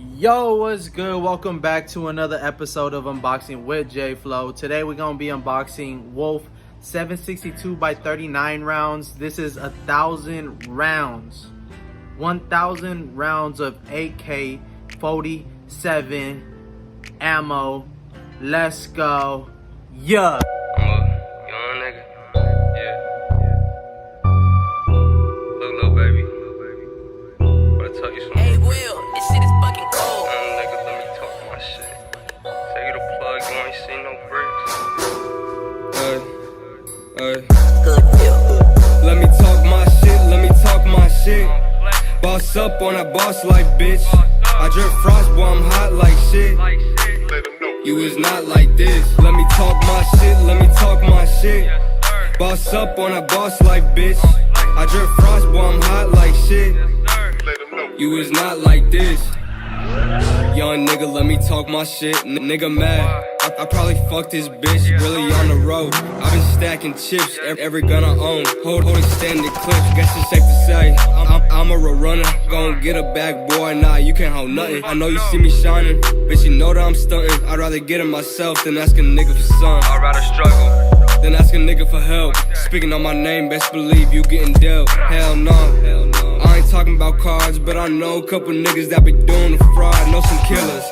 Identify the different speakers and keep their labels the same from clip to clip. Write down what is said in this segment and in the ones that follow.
Speaker 1: Yo, what's good? Welcome back to another episode of Unboxing with JAYFLO. Today we're gonna be unboxing Wolf 762 by 39 rounds. This is 1,000 rounds. 1,000 rounds of AK-47 ammo. Let's go. Yeah.
Speaker 2: I'm a young nigga. Yeah. Look, little baby. Wanna tell you something?
Speaker 3: Hey, Will, this shit is fucking cold.
Speaker 2: Nigga, let me talk my shit. Take you the plug, you ain't seen no bricks.
Speaker 3: Good deal.
Speaker 4: Let me talk my shit, let me talk my shit. Boss up on that boss life, bitch. I drip frost, boy, I'm hot like shit. You is not like this. Let me talk my shit, let me talk my shit. Boss up on that boss life, bitch. I drip frost, boy, I'm hot like shit. You is not like this. Young nigga, let me talk my shit. Nigga mad. I probably fucked this bitch, really on the road. I've been stacking chips, every gun I own. Holding standing clips, guess it's safe to say I'm a real runner, gon' get a bag, boy, nah, you can't hold nothing. I know you see me shining, bitch, you know that I'm stunting. I'd rather get it myself than ask a nigga for something.
Speaker 2: I'd rather struggle
Speaker 4: Then ask a nigga for help. Speaking on my name, best believe you getting dealt. Hell no, I ain't talking about cards, but I know a couple niggas that be doing the fraud. Know some killers,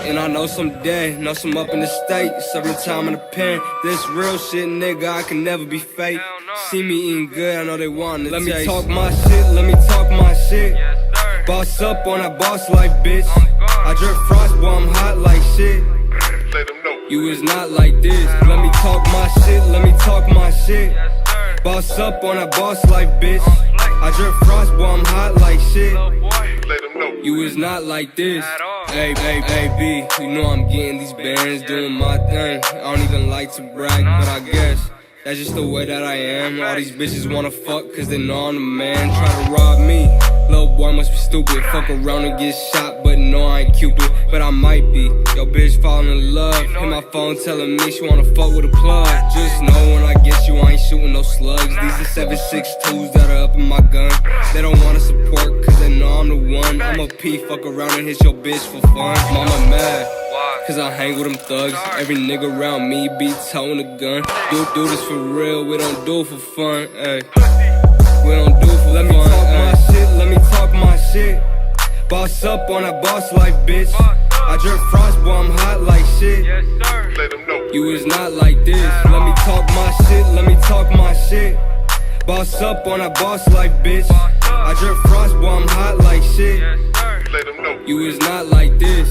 Speaker 4: and I know some dead. Know some up in the state, serving time in the pen. This real shit, nigga, I can never be fake. See me eating good, I know they want it. Let me talk my shit, let me talk my shit. Boss up on that boss life, bitch. I drip frost, boy, I'm hot like shit. You is not like this. Let me talk my shit, let me talk my shit. Boss up on that boss life, bitch. I drip frost, boy, I'm hot like shit. You is not like this. Hey, B, you know I'm getting these bands, doing my thing. I don't even like to brag, but I guess that's just the way that I am. All these bitches wanna fuck cause they know I'm the man. Try to rob me, little boy must be stupid. Fuck around and get shot, but no, I ain't Cupid. But I might be. Yo, bitch falling in love. Hit my phone telling me she wanna fuck with a plug. Just know when I get you, I ain't shooting no slugs. These are 7.62s that are up in my gun. They don't wanna support cause they know I'm the one. I'm a P, fuck around and hit your bitch for fun. Mama mad cause I hang with them thugs. Every nigga around me be towing a gun. Do this for real, we don't do it for fun, ayy. We don't do it for fun. Let me talk my shit, let me talk my shit. Boss up on that boss life, bitch. I drip frost, boy, I'm hot like shit. You is not like this. Let me talk my shit, let me talk my shit. Boss up on that boss life, bitch. I drip frost, boy, I'm hot like shit. You is not like this.